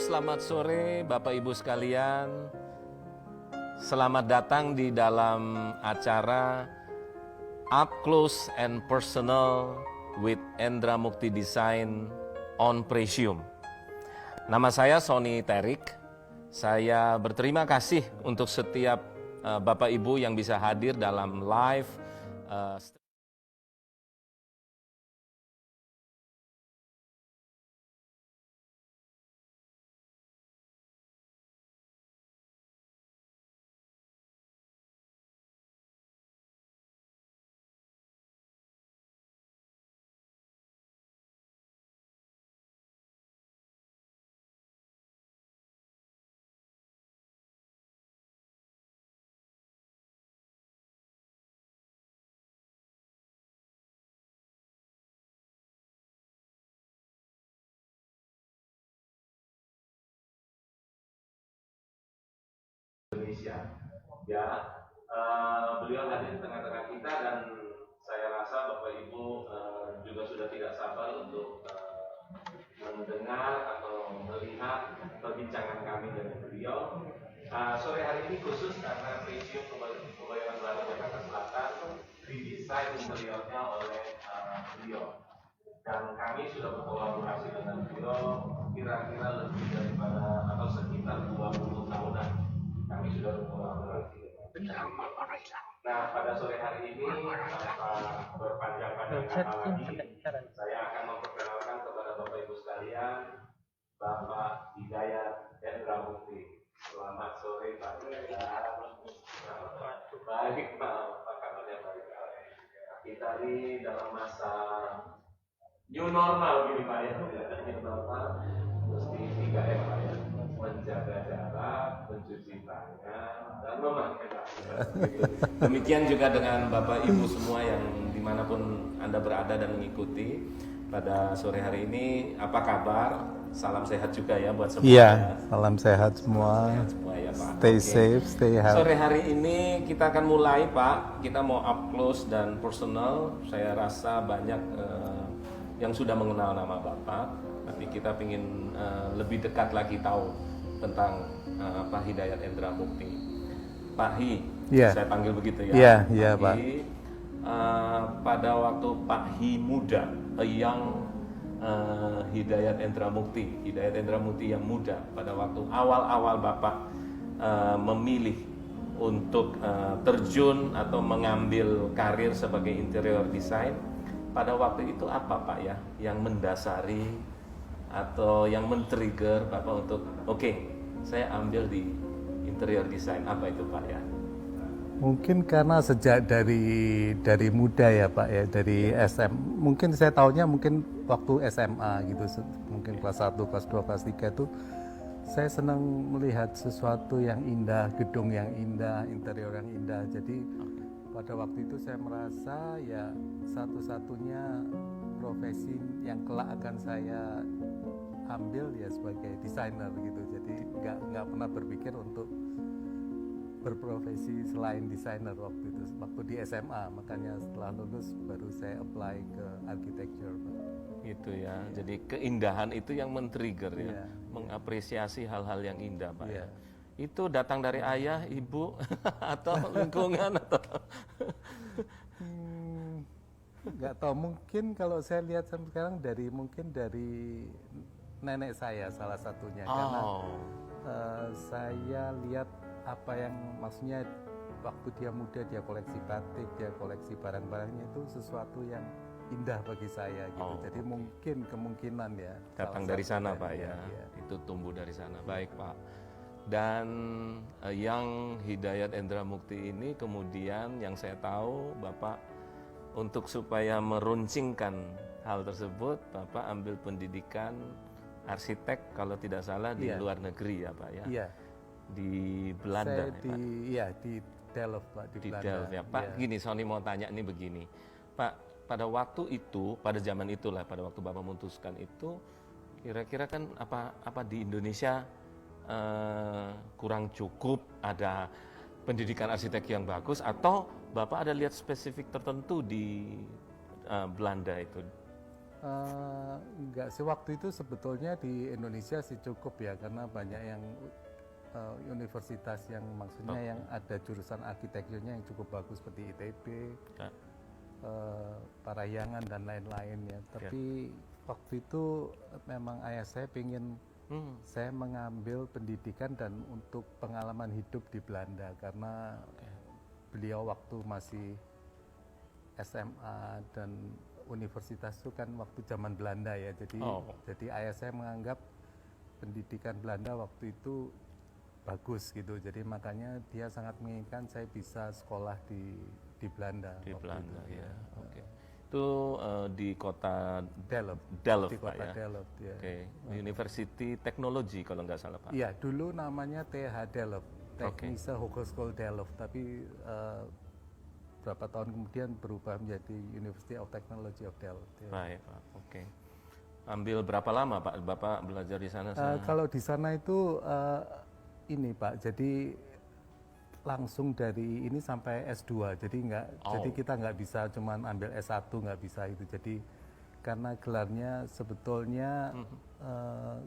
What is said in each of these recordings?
selamat sore Bapak Ibu sekalian. Selamat datang di dalam acara Up Close and Personal with Endra Mukti Design on Presium. Nama saya Sony Terik. Saya berterima kasih untuk setiap Bapak Ibu yang bisa hadir dalam live Indonesia. Ya, beliau hadir di tengah-tengah kita dan saya rasa Bapak Ibu juga sudah tidak sabar untuk mendengar atau melihat perbincangan kami dengan beliau. Sore hari ini khusus karena Presium Kebayoran Baru Jakarta Selatan didesain interiornya oleh beliau. Dan kami sudah berkolaborasi dengan beliau kira-kira lebih daripada atau sekitar 20 tahunan. Kami sudah berkolaborasi. Nah, pada sore hari ini tanpa berpanjang-panjang kata lagi, saya akan memperkenalkan kepada Bapak Ibu sekalian Bapak Hidayat Endra Mukti. Selamat sore Pak Hidayat. Baik Pak, apa kabarnya baik? Kita ini dalam masa new normal gini Pak ya, new normal mesti 3M Pak ya, menjaga jarak, mencuci tangan, dan memakai masker. Demikian juga dengan Bapak Ibu semua yang dimanapun Anda berada dan mengikuti pada sore hari ini. Apa kabar? Salam sehat juga ya buat semua. Iya, salam sehat semua. Sehat semua ya Pak. Stay safe, stay healthy. Sore hari ini kita akan mulai Pak. Kita mau up close dan personal. Saya rasa banyak yang sudah mengenal nama Bapak, tapi kita ingin lebih dekat lagi tahu tentang Pak Hidayat Endra Mukti. Pak Hi, saya panggil begitu ya. Iya, Pak. Pada waktu Pak Hi muda, yang Hidayat Endra Mukti yang muda, pada waktu awal-awal Bapak memilih untuk terjun atau mengambil karir sebagai interior design. Pada waktu itu apa Pak ya yang mendasari atau yang men-trigger Bapak untuk saya ambil di interior design, apa itu Pak ya? Mungkin karena sejak dari muda ya Pak ya, dari SM. Mungkin saya tahunya mungkin waktu SMA gitu, mungkin kelas 1, kelas 2, kelas 3 itu saya senang melihat sesuatu yang indah, gedung yang indah, interior yang indah. Jadi pada waktu itu saya merasa ya satu-satunya profesi yang kelak akan saya ambil ya sebagai desainer gitu. Jadi nggak pernah berpikir untuk berprofesi selain desainer waktu itu, waktu di SMA. Makanya setelah lulus baru saya apply ke architecture. Itu ya, jadi keindahan itu yang men-trigger ya, mengapresiasi hal-hal yang indah Pak ya. Itu datang dari ayah, ibu, atau lingkungan atau? Nggak tahu, mungkin kalau saya lihat sekarang dari nenek saya salah satunya. Karena saya lihat apa yang maksudnya waktu dia muda dia koleksi batik, dia koleksi barang-barangnya itu sesuatu yang indah bagi saya gitu. Jadi mungkin kemungkinan ya datang dari sana Pak ya. Itu tumbuh dari sana. Baik Pak. Dan yang Hidayat Endra Mukti ini kemudian yang saya tahu Bapak untuk supaya meruncingkan hal tersebut Bapak ambil pendidikan arsitek kalau tidak salah di luar negeri ya Pak ya. Iya. Di Belanda. Saya di Delft Pak, di Belanda. Delft ya Pak. Gini Sony mau tanya nih begini Pak, pada waktu itu, pada zaman itulah, pada waktu Bapak memutuskan itu, kira-kira kan apa di Indonesia kurang cukup ada pendidikan arsitek yang bagus, atau Bapak ada lihat spesifik tertentu di Belanda itu? Enggak sih, waktu itu sebetulnya di Indonesia sih cukup ya, karena banyak yang universitas yang maksudnya yang ada jurusan arsitekturnya yang cukup bagus seperti ITB, Ya. Parahyangan dan lain-lain ya. Tapi waktu itu memang ayah saya ingin saya mengambil pendidikan dan untuk pengalaman hidup di Belanda, karena beliau waktu masih SMA dan universitas itu kan waktu zaman Belanda ya. Jadi ayah saya menganggap pendidikan Belanda waktu itu bagus gitu. Jadi makanya dia sangat menginginkan saya bisa sekolah di Belanda. Di waktu Belanda itu, ya. Oke. Itu di kota Delft. Delft, Di Pak kota ya. Delft ya. Oke. University Technology kalau nggak salah Pak. Iya, dulu namanya TH Delft, Technische Hogeschool Delft, tapi berapa tahun kemudian berubah menjadi University of Technology of Delft. Ya. Baik Pak. Oke. Ambil berapa lama Pak Bapak belajar di sana? Kalau di sana itu ini Pak, jadi langsung dari ini sampai S2, jadi jadi kita nggak bisa cuman ambil S1, nggak bisa itu. Jadi karena gelarnya sebetulnya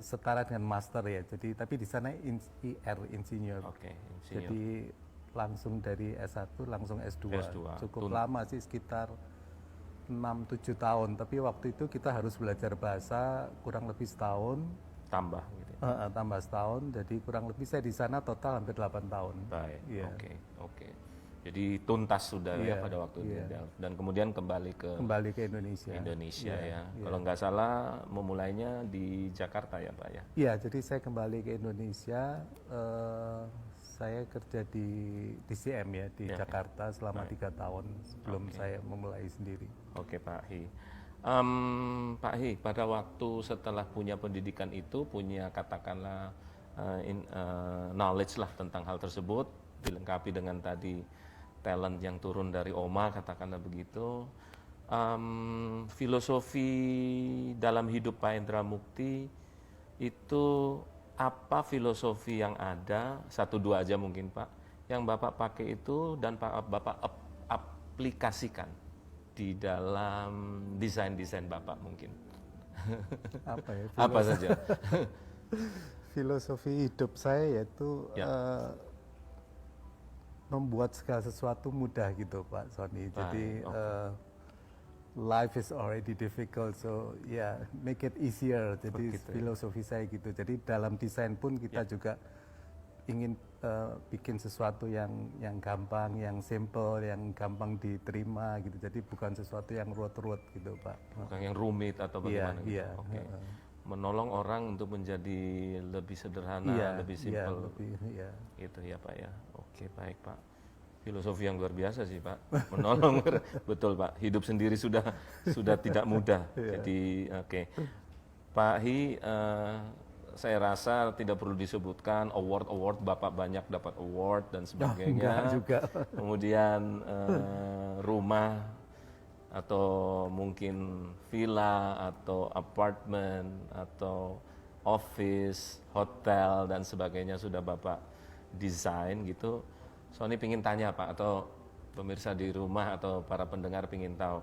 setara dengan master ya. Jadi tapi di sana IR insinyur. Oke, insinyur. Jadi langsung dari S1 langsung S2. Cukup lama sih, sekitar 6-7 tahun. Tapi waktu itu kita harus belajar bahasa kurang lebih setahun. Tambah gitu. Tambah setahun, jadi kurang lebih saya di sana total hampir 8 tahun. Baik. Iya. Oke. Jadi tuntas sudah ya pada waktu di Delft, dan kemudian kembali ke Indonesia. Ya. Kalau nggak salah memulainya di Jakarta ya Pak ya. Iya, jadi saya kembali ke Indonesia. Saya kerja di DCM ya di Jakarta selama 3 tahun sebelum saya memulai sendiri. Oke Pak Hi. Pak Hi, pada waktu setelah punya pendidikan itu, punya katakanlah knowledge lah tentang hal tersebut, dilengkapi dengan tadi talent yang turun dari Oma, katakanlah begitu. Filosofi dalam hidup Pak Hendra Mukti itu apa filosofi yang ada, 1-2 aja mungkin Pak, yang Bapak pakai itu dan Bapak aplikasikan di dalam desain-desain Bapak mungkin. Apa ya? Apa saja? Filosofi hidup saya yaitu membuat segala sesuatu mudah gitu Pak Sony. Jadi life is already difficult, so make it easier. Jadi filosofi saya gitu. Jadi dalam desain pun kita juga ingin bikin sesuatu yang gampang, yang simple, yang gampang diterima gitu. Jadi bukan sesuatu yang ruwet-ruwet gitu Pak. Bukan yang rumit atau bagaimana gitu. Iya. Oke. Menolong orang untuk menjadi lebih sederhana, lebih simple. Gitu ya Pak ya. Oke, baik Pak. Filosofi yang luar biasa sih Pak. Menolong betul Pak. Hidup sendiri sudah tidak mudah. Jadi Pak Hi, saya rasa tidak perlu disebutkan award Bapak banyak dapat award dan sebagainya. Juga. Kemudian rumah atau mungkin villa atau apartemen atau office, hotel dan sebagainya sudah Bapak desain gitu. Sony pingin tanya Pak, atau pemirsa di rumah atau para pendengar pingin tahu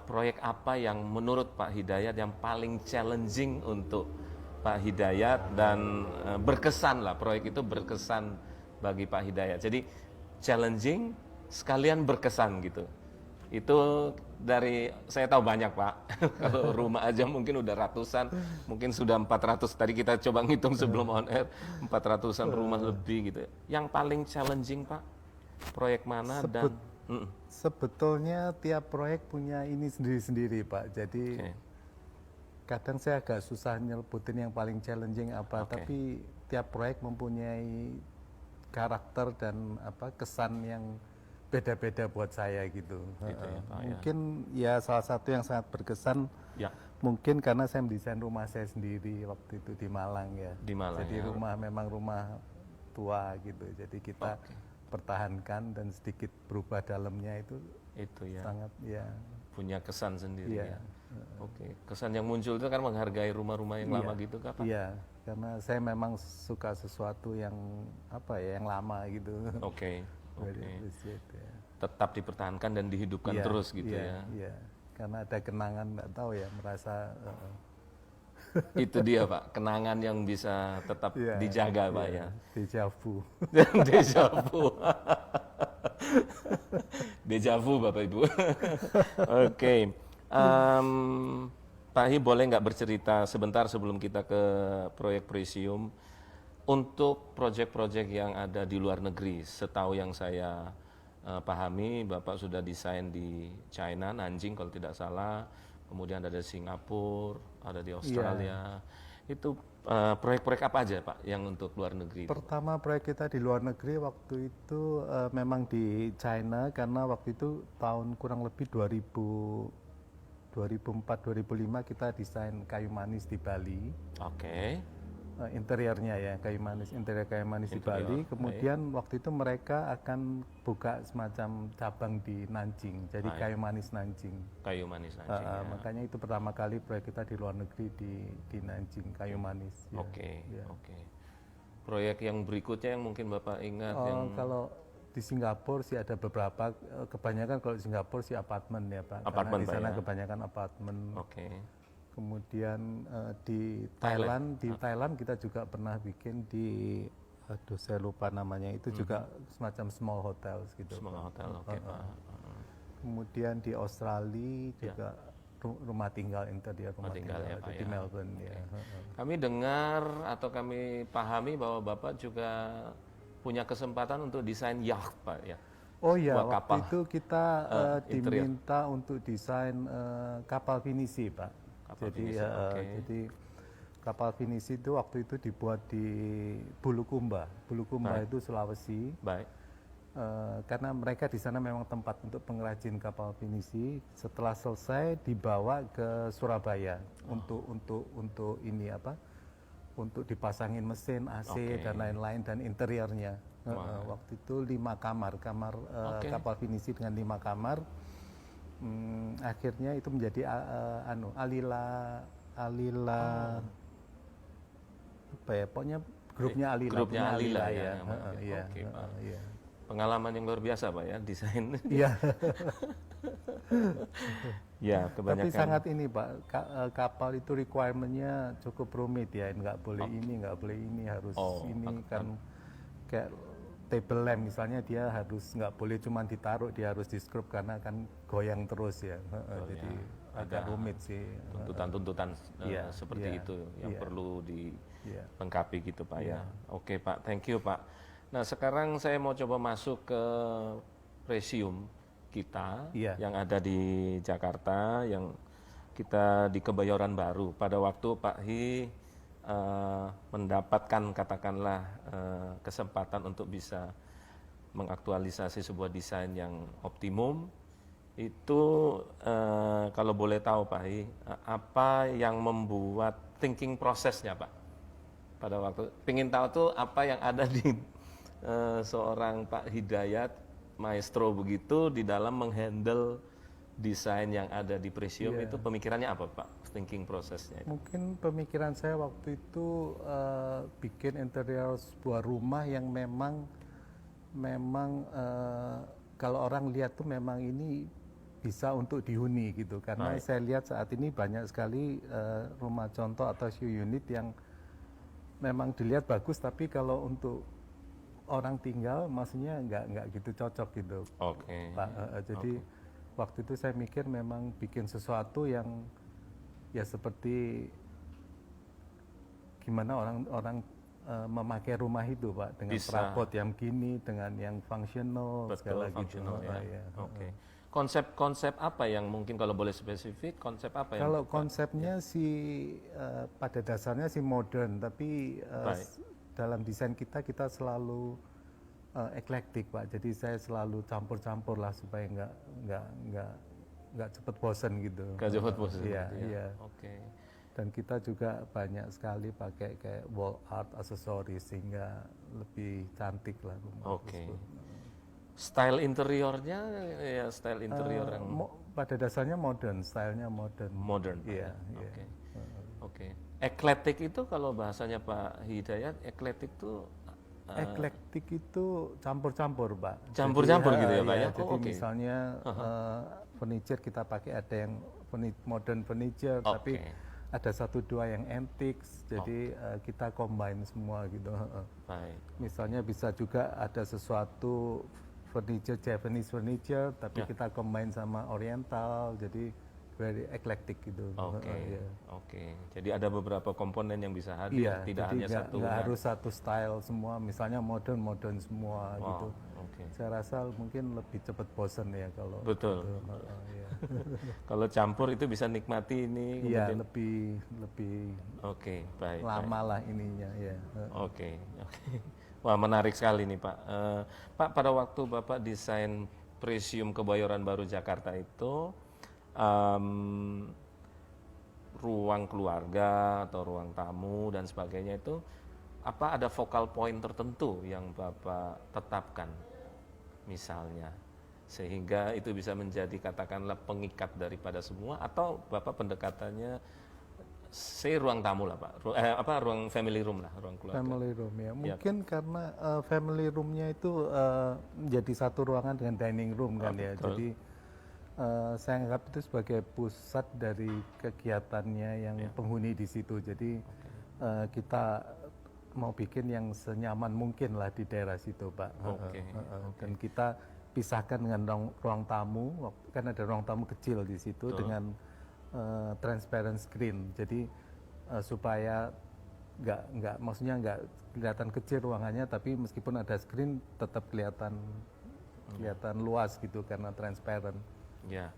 proyek apa yang menurut Pak Hidayat yang paling challenging untuk Pak Hidayat dan berkesan lah, proyek itu berkesan bagi Pak Hidayat. Jadi challenging sekalian berkesan gitu. Itu dari, saya tahu banyak Pak. Kalau rumah aja mungkin udah ratusan, mungkin sudah 400. Tadi kita coba ngitung sebelum on air, 400-an rumah lebih gitu. Yang paling challenging Pak, proyek mana dan sebetulnya tiap proyek punya ini sendiri-sendiri Pak. Jadi kadang saya agak susah nyebutin yang paling challenging apa, tapi tiap proyek mempunyai karakter dan kesan yang beda-beda buat saya gitu. Mungkin salah satu yang sangat berkesan mungkin karena saya mendesain rumah saya sendiri waktu itu di Malang ya. Jadi rumah memang rumah tua gitu. Jadi kita pertahankan dan sedikit berubah dalamnya itu sangat punya kesan sendiri ya. Kesan yang muncul itu kan menghargai rumah-rumah yang lama gitu Kak Pak? Iya, karena saya memang suka sesuatu yang yang lama gitu. Tetap dipertahankan dan dihidupkan terus gitu ya. karena ada kenangan, nggak tahu ya, merasa Itu dia Pak, kenangan yang bisa tetap iya, dijaga Pak iya, ya. deja vu. Deja vu. Deja vu Bapak Ibu. Oke. Pak Hi boleh nggak bercerita sebentar sebelum kita ke proyek Presium untuk proyek-proyek yang ada di luar negeri. Setahu yang saya pahami, Bapak sudah desain di China, Nanjing kalau tidak salah, kemudian ada di Singapura, ada di Australia. Itu proyek-proyek apa aja Pak yang untuk luar negeri? Pertama proyek kita di luar negeri waktu itu memang di China, karena waktu itu tahun kurang lebih 2004-2005 kita desain kayu manis di Bali. Oke. Interiornya ya, interior kayu manis di Bali. Kemudian waktu itu mereka akan buka semacam cabang di Nanjing, jadi kayu manis Nanjing. Kayu manis Nanjing. Ya. Makanya itu pertama kali proyek kita di luar negeri di Nanjing, kayu manis. Ya. Oke. Proyek yang berikutnya yang mungkin Bapak ingat yang kalau di Singapura sih ada beberapa, kebanyakan kalau di Singapura sih apartemen ya Pak. Apartemen, karena di sana Pak, ya? kebanyakan apartemen. Oke. Kemudian di Thailand kita juga pernah bikin di, aduh saya lupa namanya, itu juga semacam small hotels gitu. Small hotel, oke Pak. Kemudian di Australia juga rumah tinggal interior rumah tinggal ya, Pak, di ya. Melbourne ya. Kami dengar atau kami pahami bahwa Bapak juga punya kesempatan untuk desain yacht Pak ya. Oh iya, Buat waktu kapal. itu kita interior. diminta untuk desain kapal pinisi Pak. Jadi kapal pinisi itu waktu itu dibuat di Bulukumba. Bulukumba itu Sulawesi. Baik. Karena mereka di sana memang tempat untuk pengrajin kapal pinisi. Setelah selesai dibawa ke Surabaya untuk ini apa? Untuk dipasangin mesin AC dan lain-lain dan interiornya. Waktu itu 5 kamar kapal pinisi dengan 5 kamar. Akhirnya itu menjadi Alila apa ya, pokoknya grupnya Alila ya. Oke, Pak. Pengalaman yang luar biasa Pak ya, desain. Iya. Ya, kebanyakan. Tapi sangat ini Pak, kapal itu requirement-nya cukup rumit ya, nggak boleh nggak boleh ini, harus ini kan kayak table lamp misalnya, dia harus nggak boleh cuma ditaruh, dia harus di-scrub karena kan goyang terus ya. Jadi agak rumit sih. Tuntutan-tuntutan seperti itu yang perlu dilengkapi gitu Pak ya. Oke Pak, thank you Pak. Nah sekarang saya mau coba masuk ke Presium kita yang ada di Jakarta, yang kita di Kebayoran Baru. Pada waktu Pak Hi mendapatkan katakanlah kesempatan untuk bisa mengaktualisasi sebuah desain yang optimum, itu kalau boleh tahu Pak Hi, apa yang membuat thinking prosesnya Pak? Pada waktu ingin tahu tuh apa yang ada di seorang Pak Hidayat maestro begitu di dalam menghandle desain yang ada di Presium. Itu pemikirannya apa Pak? Thinking prosesnya itu. Mungkin pemikiran saya waktu itu bikin interior sebuah rumah yang memang kalau orang lihat tuh memang ini bisa untuk dihuni gitu, karena saya lihat saat ini banyak sekali rumah contoh atau show unit yang memang dilihat bagus, tapi kalau untuk orang tinggal maksudnya nggak gitu cocok gitu Pak. Jadi waktu itu saya mikir memang bikin sesuatu yang ya seperti gimana orang memakai rumah itu Pak, dengan perabot yang gini, dengan yang fungsional segala gitu. Konsep apa yang mungkin kalau boleh spesifik, konsep apa yang? Kalau konsepnya pada dasarnya modern, tapi dalam desain kita selalu eklektik Pak. Jadi saya selalu campur-campur lah supaya nggak cepet bosen gitu. Nggak cepet bosen. Iya. Dan kita juga banyak sekali pakai kayak wall art aksesoris sehingga lebih cantik lah rumah tersebut. Style interiornya ya style interior yang pada dasarnya modern, stylenya modern. Modern. Iya. Oke. Eklektik itu kalau bahasanya Pak Hidayat, eklektik itu Eklektik itu campur-campur, Pak. Campur-campur Jadi, gitu ya, Pak ya? Jadi Oh, oke. misalnya furniture kita pakai ada yang modern furniture, tapi Oke. ada satu dua yang antiques. Jadi kita combine semua gitu. Baik. Misalnya bisa juga ada sesuatu furniture Japanese furniture, tapi kita combine sama Oriental. Jadi very eclectic gitu. Oke, Iya. oke. Jadi ada beberapa komponen yang bisa hadir, Iya, tidak jadi hanya satu. nggak harus satu style semua. Misalnya modern semua Wow, gitu. oke. Saya rasa mungkin lebih cepat bosen ya kalau Betul. gitu. Iya. Kalau campur itu bisa nikmati ini. Iya, kemudian- lebih Oke, baik. lama lah ininya ya. Oke, oke. Wah, menarik sekali nih, Pak. Pak, pada waktu Bapak desain Presium Kebayoran Baru Jakarta itu, ruang keluarga atau ruang tamu dan sebagainya itu, apa ada focal point tertentu yang Bapak tetapkan, misalnya, sehingga itu bisa menjadi katakanlah pengikat daripada semua, atau Bapak pendekatannya ruang tamu lah, Pak, ruang family room lah, ruang keluarga. Family room ya. Mungkin karena family roomnya itu menjadi satu ruangan dengan dining room kan ya. betul. Jadi saya anggap itu sebagai pusat dari kegiatannya yang penghuni di situ. Jadi kita mau bikin yang senyaman mungkin lah di daerah situ, Pak. Oke, Dan kita pisahkan dengan ruang tamu, kan ada ruang tamu kecil di situ dengan transparent screen. Jadi supaya maksudnya nggak kelihatan kecil ruangannya, tapi meskipun ada screen tetap kelihatan luas gitu karena transparent. Ya,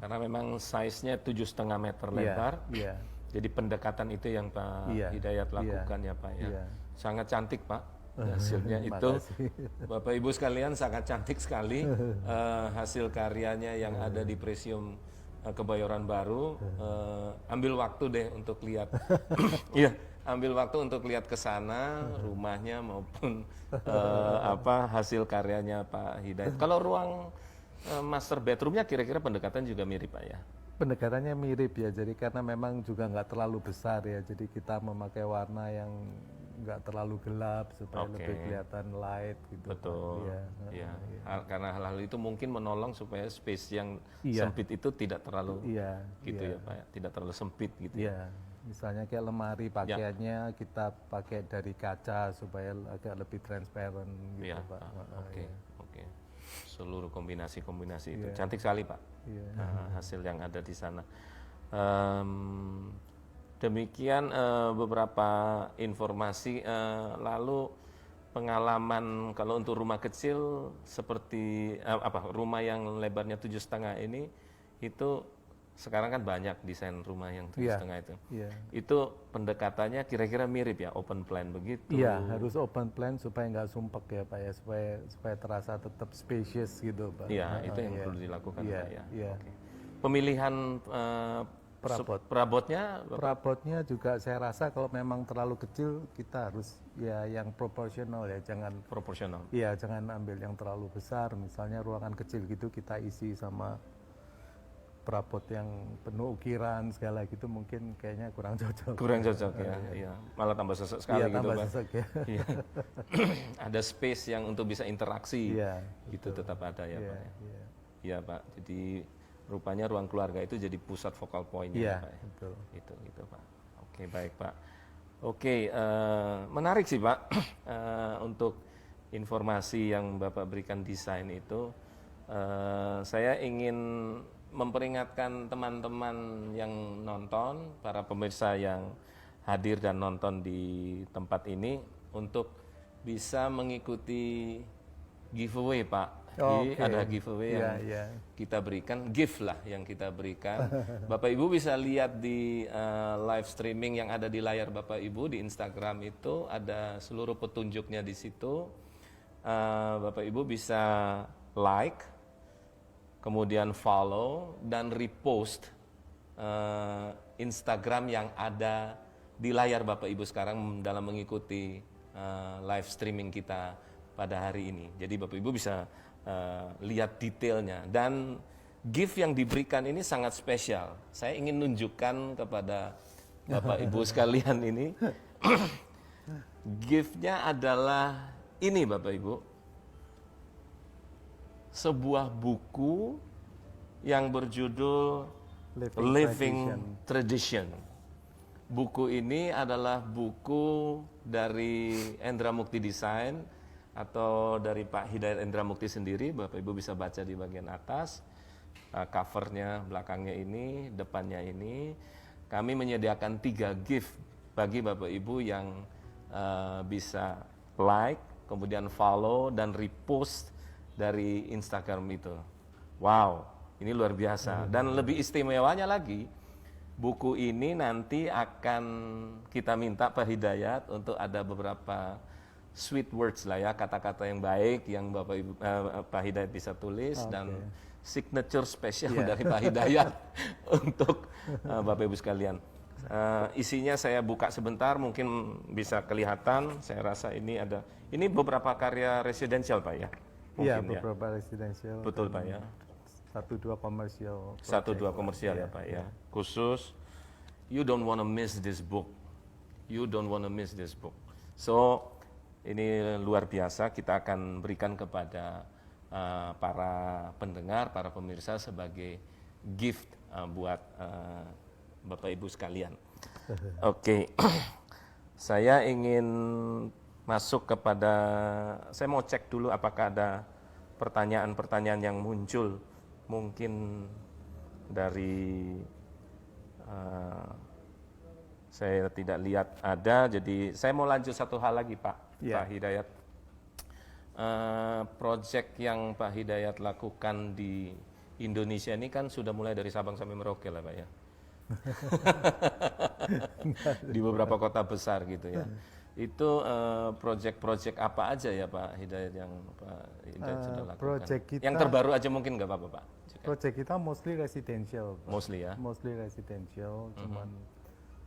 karena memang size-nya 7,5 meter Iya, lebar. iya. Jadi pendekatan itu yang Pak Iya, Hidayat iya, lakukan ya, Pak ya. iya. Sangat cantik, Pak. Hasilnya itu, Makasih. Bapak Ibu sekalian, sangat cantik sekali hasil karyanya yang ada di Presium Kebayoran Baru. Ambil waktu deh untuk lihat. Iya, ambil waktu untuk lihat ke sana rumahnya maupun hasil karyanya Pak Hidayat. Kalau ruang master bedroomnya kira-kira pendekatan juga mirip, Pak ya? Pendekatannya mirip ya, jadi karena memang juga nggak terlalu besar ya, jadi kita memakai warna yang nggak terlalu gelap supaya Oke. lebih kelihatan light gitu. Betul. Iya, Iya. Karena hal-hal itu mungkin menolong supaya space yang Iya. sempit itu tidak terlalu Iya, gitu ya, Pak ya? Tidak terlalu sempit gitu. Iya, misalnya kayak lemari pakaiannya kita pakai dari kaca supaya agak lebih transparan gitu, Iya, Pak. oke, oke. Seluruh kombinasi-kombinasi itu Iya. cantik sekali, Pak. Iya. Hasil yang ada di sana. Demikian beberapa informasi. Lalu pengalaman kalau untuk rumah kecil seperti rumah yang lebarnya 7,5 ini, itu sekarang kan banyak desain rumah yang 7,5 itu. Iya. Itu pendekatannya kira-kira mirip ya, open plan begitu. Iya, harus open plan supaya nggak sumpek ya, Pak ya, supaya terasa tetap spacious gitu, Pak. Iya, itu yang iya. perlu dilakukan, Iya, Pak ya. iya. Oke. Pemilihan perabotnya, Bapak? Perabotnya juga saya rasa kalau memang terlalu kecil kita harus ya yang proporsional ya, jangan Proporsional. jangan ambil yang terlalu besar. Misalnya ruangan kecil gitu kita isi sama perabot yang penuh ukiran segala gitu, mungkin kayaknya kurang cocok. Kurang cocok ya, iya. Malah tambah sesek sekali Iya, gitu, tambah Pak. sesek ya. Iya. Ada space yang untuk bisa interaksi. Iya, Itu tetap ada ya, Iya, Pak. Ya? iya. Iya, Pak. Jadi rupanya ruang keluarga itu jadi pusat focal point-nya, Iya, Pak. Ya? betul. Gitu, Pak. Oke, baik, Pak. Oke, menarik sih, Pak. Untuk informasi yang Bapak berikan desain itu, saya ingin memperingatkan teman-teman yang nonton, para pemirsa yang hadir dan nonton di tempat ini untuk bisa mengikuti giveaway, Pak. Jadi Oke. ada giveaway yang Iya. kita berikan, gift lah yang kita berikan. Bapak Ibu bisa lihat di live streaming yang ada di layar Bapak Ibu di Instagram, itu ada seluruh petunjuknya di situ. Bapak Ibu bisa like, kemudian follow dan repost Instagram yang ada di layar Bapak Ibu sekarang dalam mengikuti live streaming kita pada hari ini. Jadi Bapak Ibu bisa lihat detailnya, dan gift yang diberikan ini sangat spesial. Saya ingin nunjukkan kepada Bapak Ibu sekalian ini. Giftnya adalah ini Bapak Ibu, sebuah buku yang berjudul Living Tradition. Buku ini adalah buku dari Endra Mukti Design atau dari Pak Hidayat Endra Mukti sendiri. Bapak Ibu bisa baca di bagian atas. Covernya, belakangnya ini, depannya ini. Kami menyediakan 3 gift bagi Bapak Ibu yang bisa like, kemudian follow dan repost dari Instagram itu. Wow, ini luar biasa. Dan lebih istimewanya lagi, buku ini nanti akan kita minta Pak Hidayat untuk ada beberapa sweet words lah ya, kata-kata yang baik yang Bapak Ibu Pak Hidayat bisa tulis dan signature spesial dari Pak Hidayat untuk Bapak Ibu sekalian. Isinya saya buka sebentar, mungkin bisa kelihatan. Saya rasa ini beberapa karya residensial Pak ya. Iya, beberapa residensial. Betul Pak ya. 1-2 komersial. 1-2 komersial ya Pak ya. Khusus, you don't wanna miss this book. You don't wanna miss this book. So, ini luar biasa, kita akan berikan kepada para pendengar, para pemirsa sebagai gift buat Bapak Ibu sekalian. Oke, saya ingin masuk kepada, saya mau cek dulu apakah ada pertanyaan-pertanyaan yang muncul mungkin dari saya tidak lihat ada, jadi saya mau lanjut satu hal lagi Pak Hidayat. Project yang Pak Hidayat lakukan di Indonesia ini kan sudah mulai dari Sabang sampai Merauke lah Pak ya. Di beberapa kota besar gitu ya. Itu project-project apa aja ya Pak Hidayat yang Pak Hidayat sudah lakukan? Project kita, yang terbaru aja mungkin nggak apa-apa Pak? Project kita mostly residential. Pak. Mostly ya? Mostly residential, cuman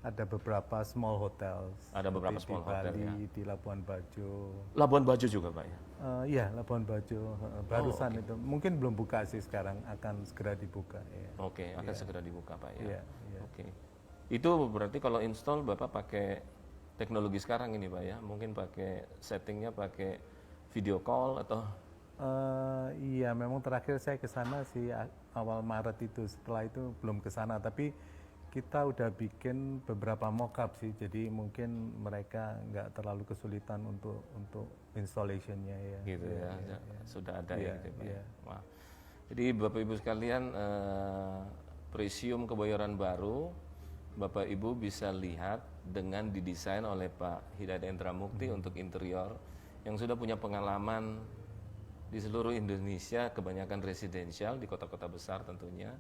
ada beberapa small hotels. Ada beberapa small hotel Bali, ya? di Labuan Bajo. Labuan Bajo juga Pak ya? Iya, Labuan Bajo. Barusan itu. Mungkin belum buka sih sekarang, akan segera dibuka. Ya. Oke, akan segera dibuka Pak ya? Iya. Oke. Itu berarti kalau install Bapak pakai teknologi sekarang ini Pak ya? Mungkin pakai settingnya pakai video call atau? Iya, memang terakhir saya ke sana sih awal Maret itu. Setelah itu belum ke sana, tapi kita udah bikin beberapa mock-up sih. Jadi mungkin mereka nggak terlalu kesulitan untuk installation-nya ya. Gitu ya. Sudah ada ya gitu Pak. Iya. Wah. Jadi Bapak Ibu sekalian, Presium Kebayoran Baru, Bapak Ibu bisa lihat dengan didesain oleh Pak Hidayat Endra Mukti untuk interior yang sudah punya pengalaman di seluruh Indonesia, kebanyakan residensial di kota-kota besar tentunya,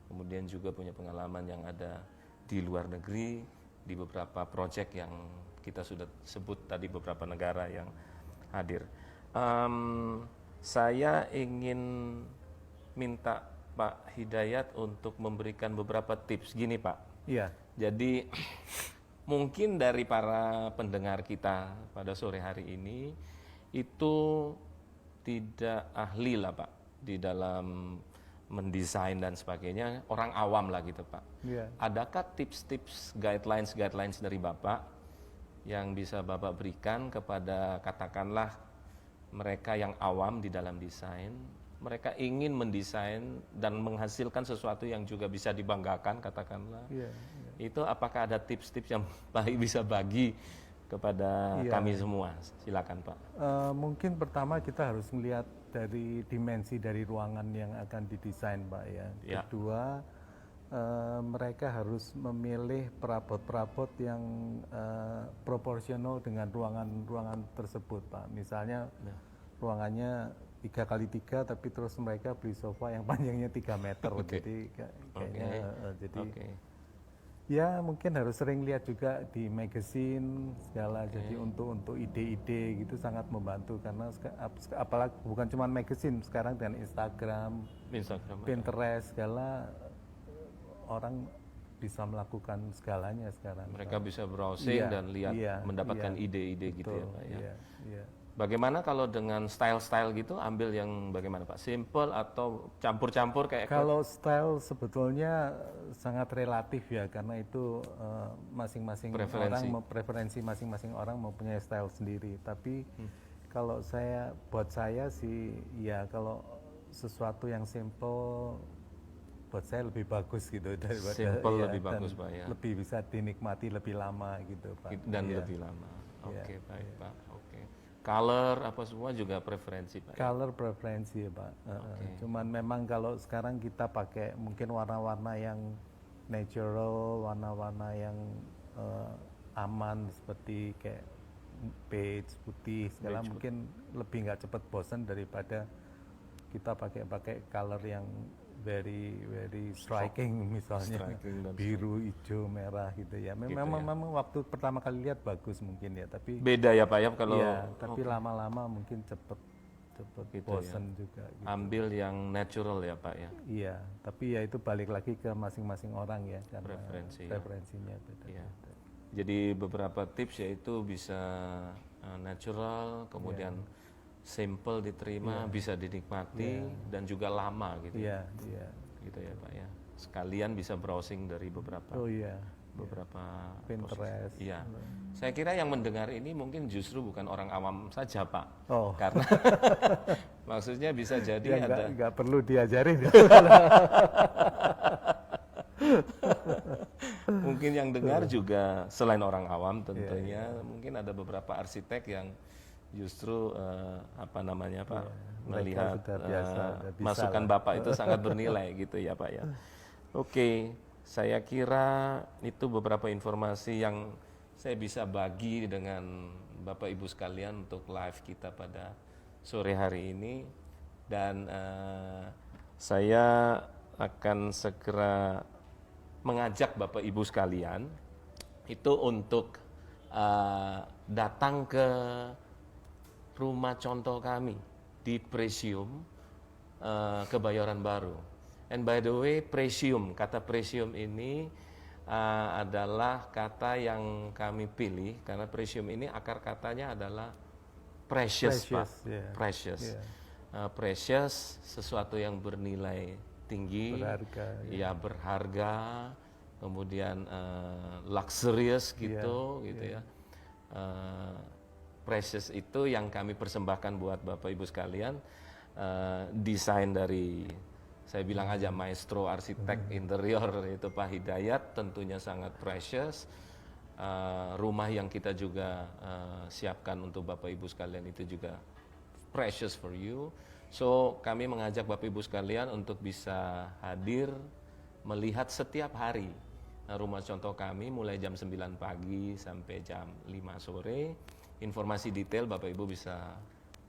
kemudian juga punya pengalaman yang ada di luar negeri, di beberapa proyek yang kita sudah sebut tadi beberapa negara yang hadir. Saya ingin minta Pak Hidayat untuk memberikan beberapa tips gini Pak. Iya. Jadi mungkin dari para pendengar kita pada sore hari ini itu tidak ahli lah Pak di dalam mendesain dan sebagainya, orang awam lah gitu Pak. Iya. Adakah tips-tips, guidelines dari Bapak yang bisa Bapak berikan kepada katakanlah mereka yang awam di dalam desain, mereka ingin mendesain dan menghasilkan sesuatu yang juga bisa dibanggakan katakanlah. Iya. Itu apakah ada tips-tips yang Pak bisa bagi kepada kami semua? Silakan Pak. Mungkin pertama kita harus melihat dari dimensi dari ruangan yang akan didesain Pak ya. Kedua, mereka harus memilih perabot-perabot yang proporsional dengan ruangan tersebut Pak. Misalnya ruangannya 3x3 tapi terus mereka beli sofa yang panjangnya 3 meter. Jadi kayaknya ya mungkin harus sering lihat juga di magazine segala. Jadi untuk ide-ide gitu sangat membantu karena apalagi bukan cuma magazine, sekarang dengan Instagram Pinterest segala, orang bisa melakukan segalanya sekarang. Mereka bisa browsing dan lihat mendapatkan ide-ide gitu ya Pak ya. Iya. Bagaimana kalau dengan style-style gitu, ambil yang bagaimana Pak? Simple atau campur-campur kayak? Kalau style sebetulnya sangat relatif ya, karena itu masing-masing orang, preferensi masing-masing orang mempunyai style sendiri. Tapi Kalau buat saya sih, ya kalau sesuatu yang simple buat saya lebih bagus gitu daripada Simple ya, lebih dan bagus, Pak, ya. lebih bisa dinikmati lebih lama gitu Pak. Dan Iya. lebih lama. Iya, Oke, baik Pak. Oke. Color apa semua juga preferensi Pak. Ya? Color preferensi ya Pak. Cuman memang kalau sekarang kita pakai mungkin warna-warna yang natural, warna-warna yang aman seperti kayak beige, putih, segala mungkin lebih nggak cepet bosan daripada kita pakai color yang very striking misalnya Striking dan biru, hijau, merah gitu ya. Memang waktu pertama kali lihat bagus mungkin ya, tapi Beda ya Pak ya kalau iya, tapi lama-lama mungkin cepet Gitu bosan juga gitu. ambil yang natural ya Pak ya. Iya, tapi ya itu balik lagi ke masing-masing orang ya, karena Preferensi, ya. preferensinya beda. Iya. Jadi beberapa tips yaitu bisa natural, kemudian simple diterima, bisa dinikmati dan juga lama gitu. Iya, iya. Gitu ya Pak ya. Sekalian bisa browsing dari beberapa Oh iya. proses. Pinterest. Iya. Saya kira yang mendengar ini mungkin justru bukan orang awam saja Pak. Oh. Karena maksudnya bisa jadi Ya, ada nggak perlu diajarin. mungkin yang dengar juga selain orang awam tentunya mungkin ada beberapa arsitek yang justru apa namanya Pak melihat sudah biasa, udah bisa masukan lah. Bapak itu sangat bernilai gitu ya Pak ya. Oke, saya kira itu beberapa informasi yang saya bisa bagi dengan Bapak Ibu sekalian untuk live kita pada sore hari ini dan saya akan segera mengajak Bapak Ibu sekalian itu untuk datang ke rumah contoh kami di Presium Kebayoran Baru. And by the way, Presium, kata Presium ini adalah kata yang kami pilih karena Presium ini akar katanya adalah precious Pak. Yeah. Precious. Yeah. Precious, sesuatu yang bernilai tinggi, Berharga, ya berharga, kemudian luxurious gitu, ya. Precious itu yang kami persembahkan buat Bapak Ibu sekalian, desain dari saya bilang aja maestro arsitek interior itu Pak Hidayat, tentunya sangat precious. Rumah yang kita juga siapkan untuk Bapak Ibu sekalian itu juga precious for you. So kami mengajak Bapak Ibu sekalian untuk bisa hadir melihat setiap hari rumah contoh kami mulai jam 9 pagi sampai jam 5 sore. Informasi detail Bapak Ibu bisa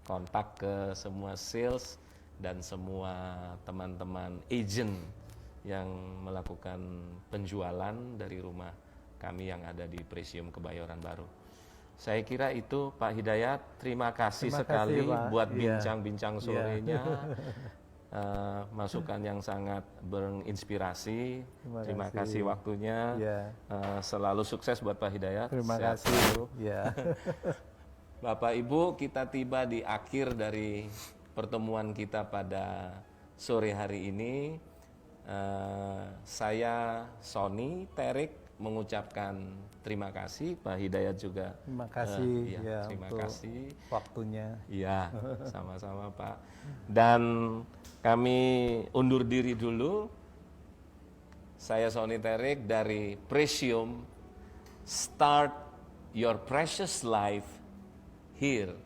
kontak ke semua sales dan semua teman-teman agent yang melakukan penjualan dari rumah kami yang ada di Presium Kebayoran Baru. Saya kira itu Pak Hidayat, terima kasih sekali Pak. buat bincang-bincang sorenya. Masukan yang sangat berinspirasi. Terima kasih waktunya. Selalu sukses buat Pak Hidayat. Terima Sehat kasih. selalu. Ya. Bapak Ibu, kita tiba di akhir dari pertemuan kita pada sore hari ini. Saya Sony Terik mengucapkan terima kasih, Pak Hidayat juga. Terima kasih terima untuk kasih waktunya. Iya, sama-sama Pak. Dan kami undur diri dulu. Saya Sony Terik dari Presium. Start your precious life here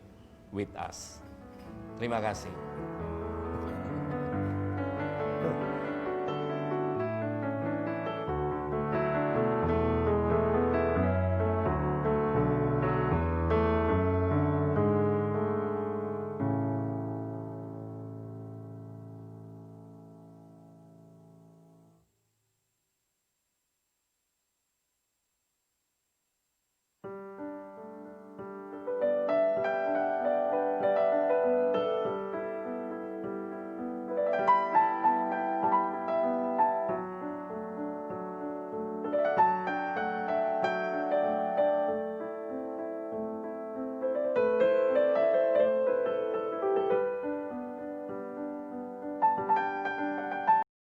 with us. Terima kasih.